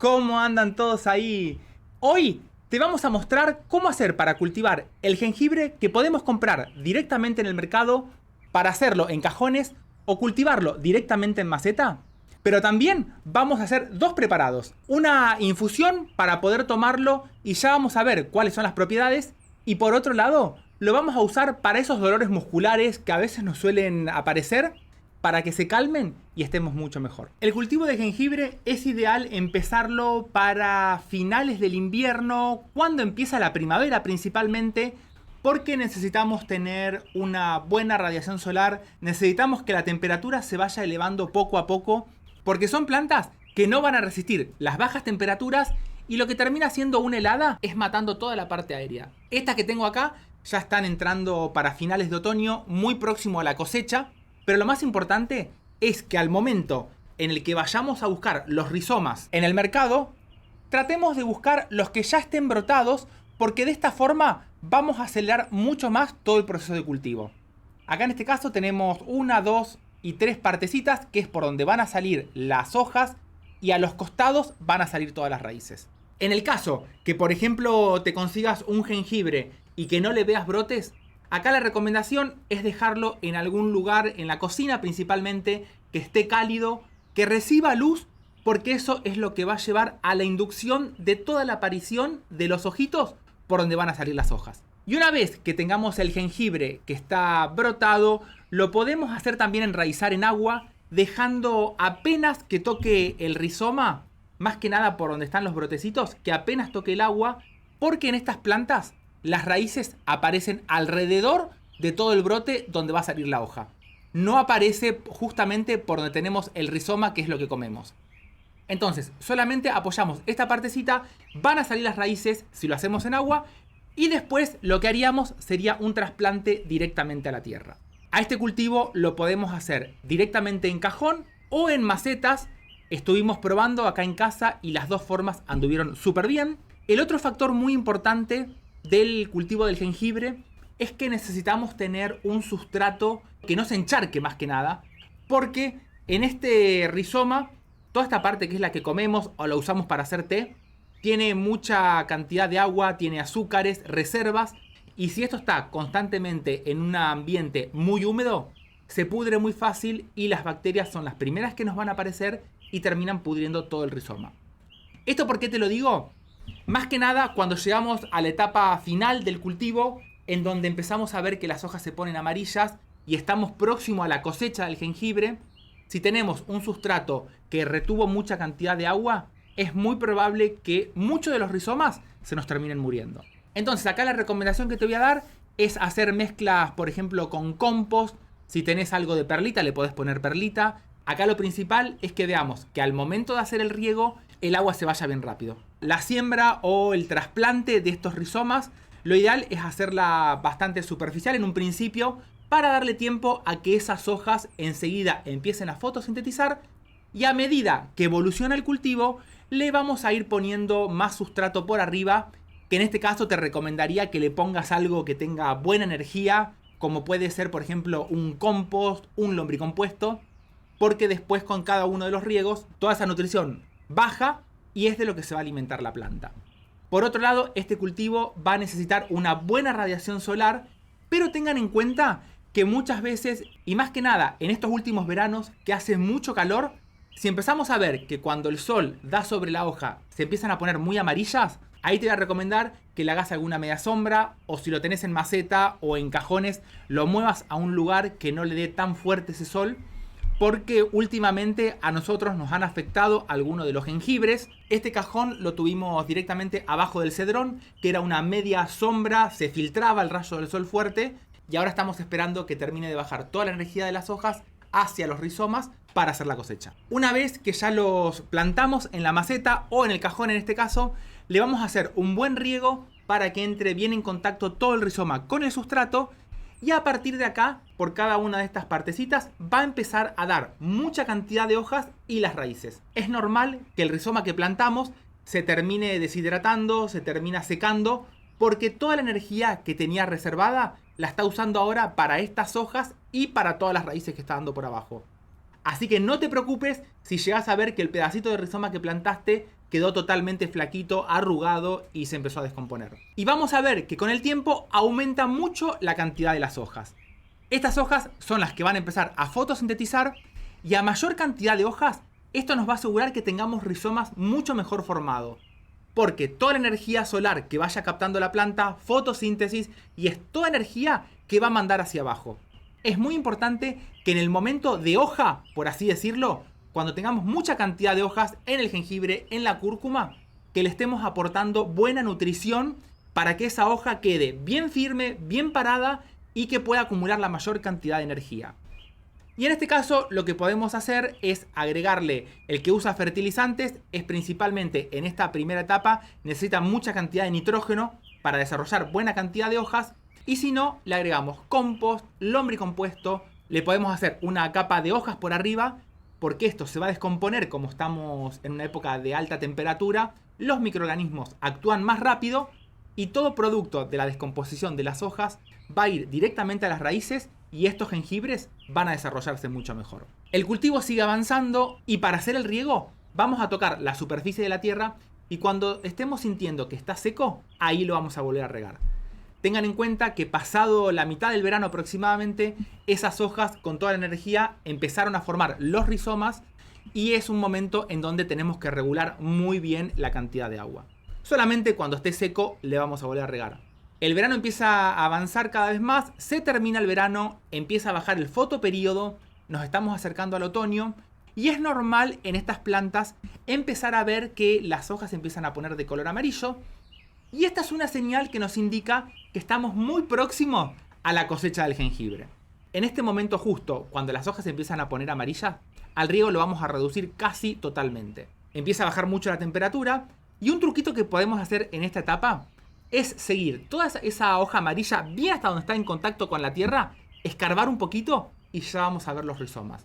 ¿Cómo andan todos ahí? Hoy te vamos a mostrar cómo hacer para cultivar el jengibre que podemos comprar directamente en el mercado, para hacerlo en cajones o cultivarlo directamente en maceta. Pero también vamos a hacer dos preparados. Una infusión para poder tomarlo y ya vamos a ver cuáles son las propiedades. Y por otro lado, lo vamos a usar para esos dolores musculares que a veces nos suelen aparecer, para que se calmen y estemos mucho mejor. El cultivo de jengibre es ideal empezarlo para finales del invierno, cuando empieza la primavera principalmente, porque necesitamos tener una buena radiación solar, necesitamos que la temperatura se vaya elevando poco a poco, porque son plantas que no van a resistir las bajas temperaturas y lo que termina siendo una helada es matando toda la parte aérea. Estas que tengo acá ya están entrando para finales de otoño, muy próximo a la cosecha. Pero lo más importante es que al momento en el que vayamos a buscar los rizomas en el mercado, tratemos de buscar los que ya estén brotados, porque de esta forma vamos a acelerar mucho más todo el proceso de cultivo. Acá en este caso tenemos 1, 2 y 3 partecitas, que es por donde van a salir las hojas, y a los costados van a salir todas las raíces. En el caso que, por ejemplo, te consigas un jengibre y que no le veas brotes, acá la recomendación es dejarlo en algún lugar, en la cocina principalmente, que esté cálido, que reciba luz, porque eso es lo que va a llevar a la inducción de toda la aparición de los ojitos por donde van a salir las hojas. Y una vez que tengamos el jengibre que está brotado, lo podemos hacer también enraizar en agua, dejando apenas que toque el rizoma, más que nada por donde están los brotecitos, que apenas toque el agua, porque en estas plantas las raíces aparecen alrededor de todo el brote donde va a salir la hoja. No aparece justamente por donde tenemos el rizoma, que es lo que comemos. Entonces, solamente apoyamos esta partecita, van a salir las raíces si lo hacemos en agua, y después lo que haríamos sería un trasplante directamente a la tierra. A este cultivo lo podemos hacer directamente en cajón o en macetas. Estuvimos probando acá en casa y las dos formas anduvieron súper bien. El otro factor muy importante del cultivo del jengibre es que necesitamos tener un sustrato que no se encharque, más que nada, porque en este rizoma, toda esta parte que es la que comemos o la usamos para hacer té, tiene mucha cantidad de agua, tiene azúcares, reservas, y si esto está constantemente en un ambiente muy húmedo, se pudre muy fácil y las bacterias son las primeras que nos van a aparecer y terminan pudriendo todo el rizoma. ¿Esto por qué te lo digo? Más que nada cuando llegamos a la etapa final del cultivo, en donde empezamos a ver que las hojas se ponen amarillas y estamos próximo a la cosecha del jengibre. Si tenemos un sustrato que retuvo mucha cantidad de agua, es muy probable que muchos de los rizomas se nos terminen muriendo. Entonces acá la recomendación que te voy a dar es hacer mezclas, por ejemplo, con compost. Si tenés algo de perlita, le podés poner perlita. Acá lo principal es que veamos que al momento de hacer el riego, el agua se vaya bien rápido. La siembra o el trasplante de estos rizomas, lo ideal es hacerla bastante superficial en un principio, para darle tiempo a que esas hojas enseguida empiecen a fotosintetizar, y a medida que evoluciona el cultivo, le vamos a ir poniendo más sustrato por arriba, que en este caso te recomendaría que le pongas algo que tenga buena energía, como puede ser, por ejemplo, un compost, un lombricompuesto, porque después con cada uno de los riegos, toda esa nutrición baja y es de lo que se va a alimentar la planta. Por otro lado, este cultivo va a necesitar una buena radiación solar, pero tengan en cuenta que muchas veces, y más que nada en estos últimos veranos que hace mucho calor, si empezamos a ver que cuando el sol da sobre la hoja se empiezan a poner muy amarillas, ahí te voy a recomendar que le hagas alguna media sombra, o si lo tenés en maceta o en cajones, lo muevas a un lugar que no le dé tan fuerte ese sol, porque últimamente a nosotros nos han afectado algunos de los jengibres. Este cajón lo tuvimos directamente abajo del cedrón, que era una media sombra, se filtraba el rayo del sol fuerte, y ahora estamos esperando que termine de bajar toda la energía de las hojas hacia los rizomas para hacer la cosecha. Una vez que ya los plantamos en la maceta o en el cajón en este caso, le vamos a hacer un buen riego para que entre bien en contacto todo el rizoma con el sustrato, y a partir de acá, por cada una de estas partecitas, va a empezar a dar mucha cantidad de hojas y las raíces. Es normal que el rizoma que plantamos se termine deshidratando, se termina secando, porque toda la energía que tenía reservada la está usando ahora para estas hojas y para todas las raíces que está dando por abajo. Así que no te preocupes si llegas a ver que el pedacito de rizoma que plantaste quedó totalmente flaquito, arrugado y se empezó a descomponer. Y vamos a ver que con el tiempo aumenta mucho la cantidad de las hojas. Estas hojas son las que van a empezar a fotosintetizar y a mayor cantidad de hojas, esto nos va a asegurar que tengamos rizomas mucho mejor formados. Porque toda la energía solar que vaya captando la planta, fotosíntesis, y es toda energía que va a mandar hacia abajo. Es muy importante que en el momento de hoja, por así decirlo, cuando tengamos mucha cantidad de hojas en el jengibre, en la cúrcuma, que le estemos aportando buena nutrición para que esa hoja quede bien firme, bien parada y que pueda acumular la mayor cantidad de energía. Y en este caso lo que podemos hacer es agregarle, el que usa fertilizantes es principalmente en esta primera etapa, necesita mucha cantidad de nitrógeno para desarrollar buena cantidad de hojas, y si no, le agregamos compost, lombricompuesto, le podemos hacer una capa de hojas por arriba, porque esto se va a descomponer como estamos en una época de alta temperatura, los microorganismos actúan más rápido y todo producto de la descomposición de las hojas va a ir directamente a las raíces y estos jengibres van a desarrollarse mucho mejor. El cultivo sigue avanzando y para hacer el riego vamos a tocar la superficie de la tierra y cuando estemos sintiendo que está seco, ahí lo vamos a volver a regar. Tengan en cuenta que pasado la mitad del verano aproximadamente, esas hojas con toda la energía empezaron a formar los rizomas y es un momento en donde tenemos que regular muy bien la cantidad de agua. Solamente cuando esté seco le vamos a volver a regar. El verano empieza a avanzar cada vez más, se termina el verano, empieza a bajar el fotoperíodo, nos estamos acercando al otoño y es normal en estas plantas empezar a ver que las hojas empiezan a poner de color amarillo y esta es una señal que nos indica que estamos muy próximos a la cosecha del jengibre. En este momento justo, cuando las hojas empiezan a poner amarillas, al riego lo vamos a reducir casi totalmente. Empieza a bajar mucho la temperatura y un truquito que podemos hacer en esta etapa es seguir toda esa hoja amarilla bien hasta donde está en contacto con la tierra, escarbar un poquito y ya vamos a ver los rizomas.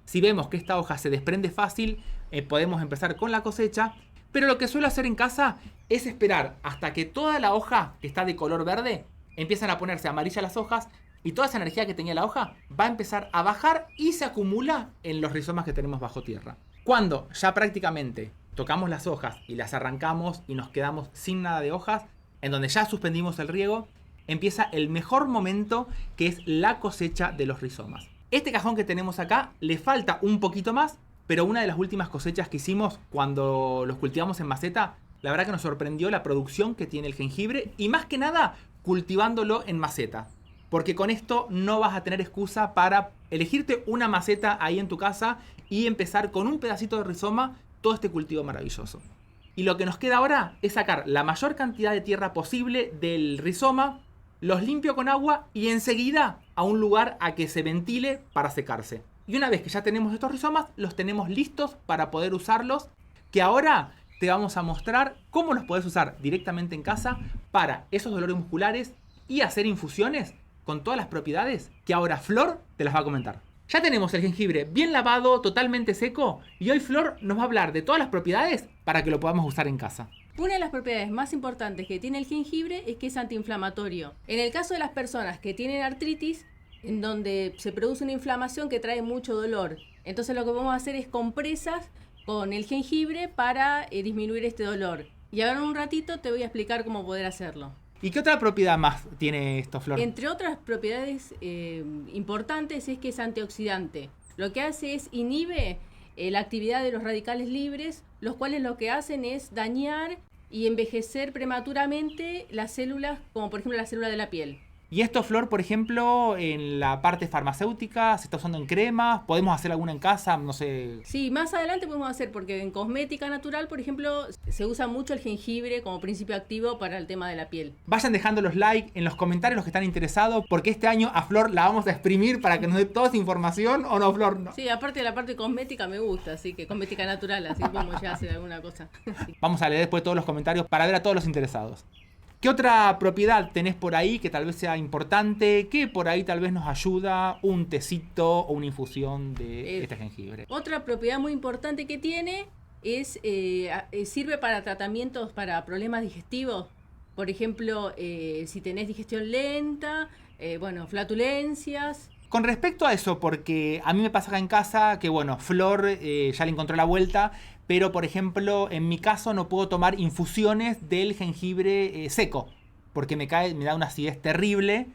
Si vemos que esta hoja se desprende fácil, podemos empezar con la cosecha, pero lo que suelo hacer en casa es esperar hasta que toda la hoja que está de color verde empiezan a ponerse amarillas las hojas y toda esa energía que tenía la hoja va a empezar a bajar y se acumula en los rizomas que tenemos bajo tierra. Cuando ya prácticamente tocamos las hojas y las arrancamos y nos quedamos sin nada de hojas, en donde ya suspendimos el riego, empieza el mejor momento que es la cosecha de los rizomas. Este cajón que tenemos acá le falta un poquito más, pero una de las últimas cosechas que hicimos cuando los cultivamos en maceta, la verdad que nos sorprendió la producción que tiene el jengibre y más que nada cultivándolo en maceta. Porque con esto no vas a tener excusa para elegirte una maceta ahí en tu casa y empezar con un pedacito de rizoma todo este cultivo maravilloso. Y lo que nos queda ahora es sacar la mayor cantidad de tierra posible del rizoma, los limpio con agua y enseguida a un lugar a que se ventile para secarse. Y una vez que ya tenemos estos rizomas, los tenemos listos para poder usarlos, que ahora te vamos a mostrar cómo los puedes usar directamente en casa para esos dolores musculares y hacer infusiones con todas las propiedades que ahora Flor te las va a comentar. Ya tenemos el jengibre bien lavado, totalmente seco, y hoy Flor nos va a hablar de todas las propiedades para que lo podamos usar en casa. Una de las propiedades más importantes que tiene el jengibre es que es antiinflamatorio. En el caso de las personas que tienen artritis, en donde se produce una inflamación que trae mucho dolor, entonces lo que vamos a hacer es compresas con el jengibre para disminuir este dolor. Y ahora en un ratito te voy a explicar cómo poder hacerlo. ¿Y qué otra propiedad más tiene esto, Flor? Entre otras propiedades importantes es que es antioxidante. Lo que hace es inhibe la actividad de los radicales libres, los cuales lo que hacen es dañar y envejecer prematuramente las células, como por ejemplo la célula de la piel. Y esto, Flor, por ejemplo, en la parte farmacéutica, ¿se está usando en cremas? ¿Podemos hacer alguna en casa? No sé. Sí, más adelante podemos hacer, porque en cosmética natural, por ejemplo, se usa mucho el jengibre como principio activo para el tema de la piel. Vayan dejando los likes en los comentarios los que están interesados, porque este año a Flor la vamos a exprimir para que nos dé toda esa información, ¿o no, Flor? No. Sí, aparte de la parte cosmética me gusta, así que cosmética natural, así podemos ya hacer alguna cosa. Sí. Vamos a leer después todos los comentarios para ver a todos los interesados. ¿Qué otra propiedad tenés por ahí que tal vez sea importante, que por ahí tal vez nos ayuda un tecito o una infusión de este jengibre? Otra propiedad muy importante que tiene es sirve para tratamientos para problemas digestivos. Por ejemplo, si tenés digestión lenta, flatulencias. Con respecto a eso, porque a mí me pasa acá en casa que, bueno, Flor ya le encontró la vuelta, pero por ejemplo, en mi caso no puedo tomar infusiones del jengibre seco, porque me da una acidez terrible.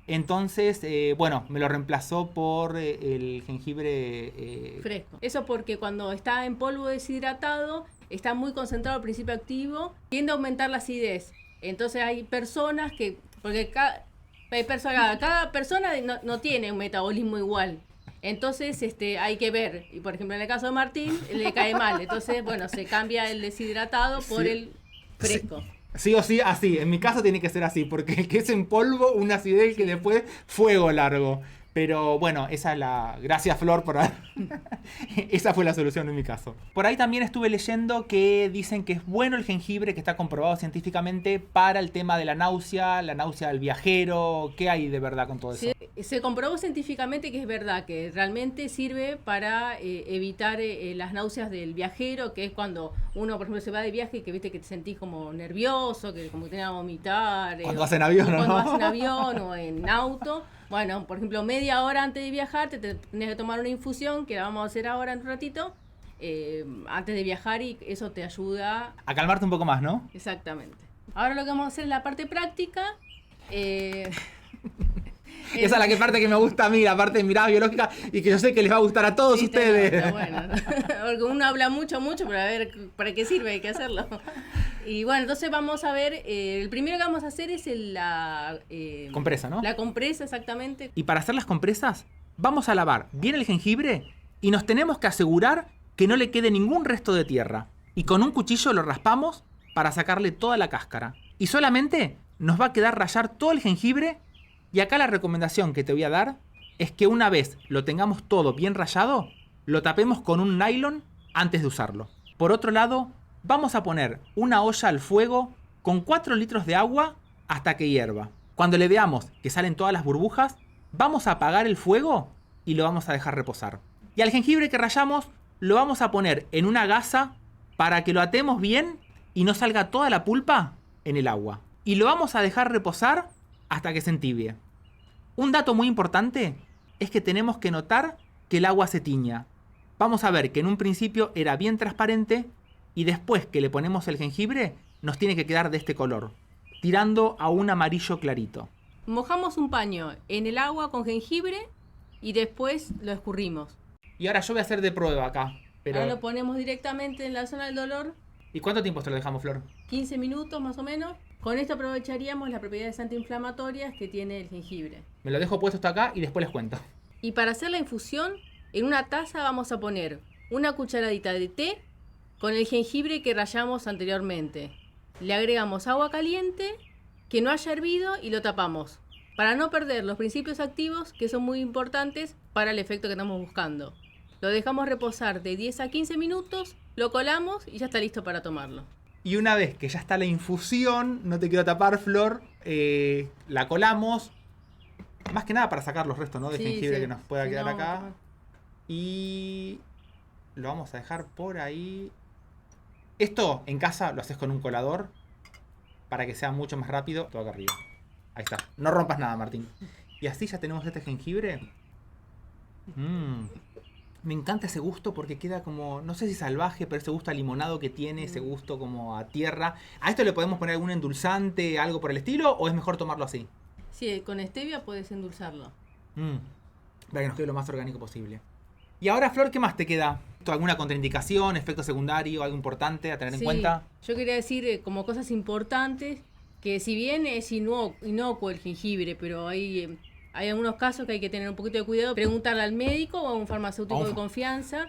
Entonces, bueno, me lo reemplazó por el jengibre fresco. Eso porque cuando está en polvo deshidratado, está muy concentrado el principio activo, tiende a aumentar la acidez. Entonces hay personas que, porque cada persona no tiene un metabolismo igual. Entonces hay que ver, y por ejemplo en el caso de Martín, le cae mal. Entonces, bueno, se cambia el deshidratado por el fresco. Sí o sí, así. En mi caso tiene que ser así, porque el que es en polvo, una acidez que después fuego largo. Pero bueno, esa es la... Gracias, Flor, por haber... Esa fue la solución en mi caso. Por ahí también estuve leyendo que dicen que es bueno el jengibre, que está comprobado científicamente para el tema de la náusea del viajero. ¿Qué hay de verdad con todo eso? Se comprobó científicamente que es verdad, que realmente sirve para evitar las náuseas del viajero, que es cuando uno, por ejemplo, se va de viaje y que viste que te sentís como nervioso, que como que te van a vomitar. Cuando vas en avión, ¿no? Cuando vas en avión o en auto. Bueno, por ejemplo, media hora antes de viajar te tenés que tomar una infusión, que la vamos a hacer ahora en un ratito, antes de viajar, y eso te ayuda a calmarte un poco más, ¿no? Exactamente. Ahora lo que vamos a hacer es la parte práctica. Esa es la parte que me gusta a mí, la parte de mirada biológica, y que yo sé que les va a gustar a todos ustedes. Bueno, porque uno habla mucho, pero a ver, ¿para qué sirve? Hay que hacerlo. Y bueno, entonces vamos a ver, el primero que vamos a hacer es la... compresa, ¿no? La compresa, exactamente. Y para hacer las compresas, vamos a lavar bien el jengibre y nos tenemos que asegurar que no le quede ningún resto de tierra. Y con un cuchillo lo raspamos para sacarle toda la cáscara. Y solamente nos va a quedar rallar todo el jengibre. Y acá la recomendación que te voy a dar es que una vez lo tengamos todo bien rallado, lo tapemos con un nylon antes de usarlo. Por otro lado, vamos a poner una olla al fuego con 4 litros de agua hasta que hierva. Cuando le veamos que salen todas las burbujas, vamos a apagar el fuego y lo vamos a dejar reposar. Y al jengibre que rallamos lo vamos a poner en una gasa para que lo atemos bien y no salga toda la pulpa en el agua. Y lo vamos a dejar reposar hasta que se entibie. Un dato muy importante es que tenemos que notar que el agua se tiña. Vamos a ver que en un principio era bien transparente y después que le ponemos el jengibre nos tiene que quedar de este color, tirando a un amarillo clarito. Mojamos un paño en el agua con jengibre y después lo escurrimos. Y ahora yo voy a hacer de prueba acá. Pero... Ahora lo ponemos directamente en la zona del dolor. ¿Y cuánto tiempo te lo dejamos, Flor? 15 minutos más o menos. Con esto aprovecharíamos las propiedades antiinflamatorias que tiene el jengibre. Me lo dejo puesto hasta acá y después les cuento. Y para hacer la infusión, en una taza vamos a poner una cucharadita de té con el jengibre que rallamos anteriormente. Le agregamos agua caliente que no haya hervido y lo tapamos, para no perder los principios activos que son muy importantes para el efecto que estamos buscando. Lo dejamos reposar de 10 a 15 minutos, lo colamos y ya está listo para tomarlo. Y una vez que ya está la infusión, no te quiero tapar, Flor, la colamos, más que nada para sacar los restos, ¿no? De jengibre que nos pueda quedar acá. Y lo vamos a dejar por ahí. Esto en casa lo haces con un colador para que sea mucho más rápido. Todo acá arriba. Ahí está. No rompas nada, Martín. Y así ya tenemos este jengibre. Me encanta ese gusto porque queda como, no sé si salvaje, pero ese gusto a limonado que tiene, ese gusto como a tierra. ¿A esto le podemos poner algún endulzante, algo por el estilo, o es mejor tomarlo así? Sí, con stevia puedes endulzarlo. Para que nos quede lo más orgánico posible. Y ahora, Flor, ¿qué más te queda? ¿Alguna contraindicación, efecto secundario, algo importante a tener en cuenta? Yo quería decir como cosas importantes, que si bien es inocuo el jengibre, pero hay algunos casos que hay que tener un poquito de cuidado, preguntarle al médico o a un farmacéutico de confianza.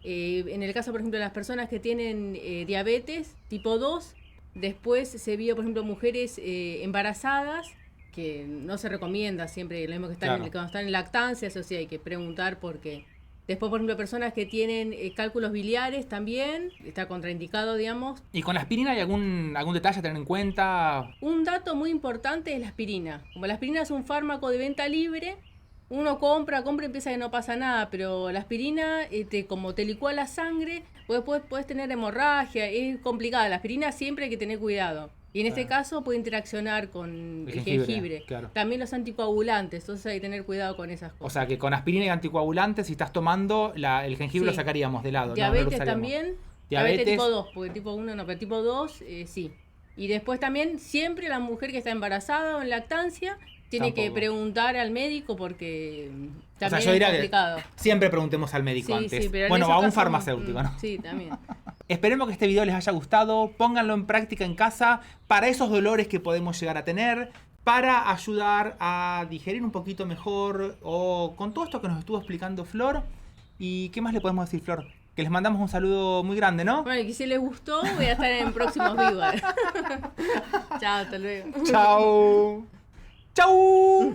En el caso, por ejemplo, de las personas que tienen diabetes tipo 2, después se vio, por ejemplo, mujeres embarazadas, que no se recomienda siempre, lo mismo que están cuando están en lactancia, eso sí hay que preguntar porque... Después, por ejemplo, personas que tienen cálculos biliares también, está contraindicado, digamos. ¿Y con la aspirina hay algún detalle a tener en cuenta? Un dato muy importante es la aspirina. Como la aspirina es un fármaco de venta libre, uno compra y piensa que no pasa nada, pero la aspirina, como te licúa la sangre, puedes tener hemorragia, es complicada. La aspirina siempre hay que tener cuidado. Y en este caso puede interaccionar con el jengibre. Claro. También los anticoagulantes, entonces hay que tener cuidado con esas cosas. O sea que con aspirina y anticoagulantes, si estás tomando el jengibre lo sacaríamos de lado. Diabetes también, Diabetes tipo 2, porque tipo 1 no, pero tipo 2 sí. Y después también, siempre la mujer que está embarazada o en lactancia tiene que preguntar al médico porque también yo diría es complicado. que siempre preguntemos al médico antes. Sí, pero bueno, a un casos, farmacéutico, ¿no? Sí, también. Esperemos que este video les haya gustado. Pónganlo en práctica en casa para esos dolores que podemos llegar a tener, para ayudar a digerir un poquito mejor o con todo esto que nos estuvo explicando Flor. ¿Y qué más le podemos decir, Flor? Que les mandamos un saludo muy grande, ¿no? Bueno, y que si les gustó, voy a estar en próximos vivos. Chao, hasta luego. Chao. Chau.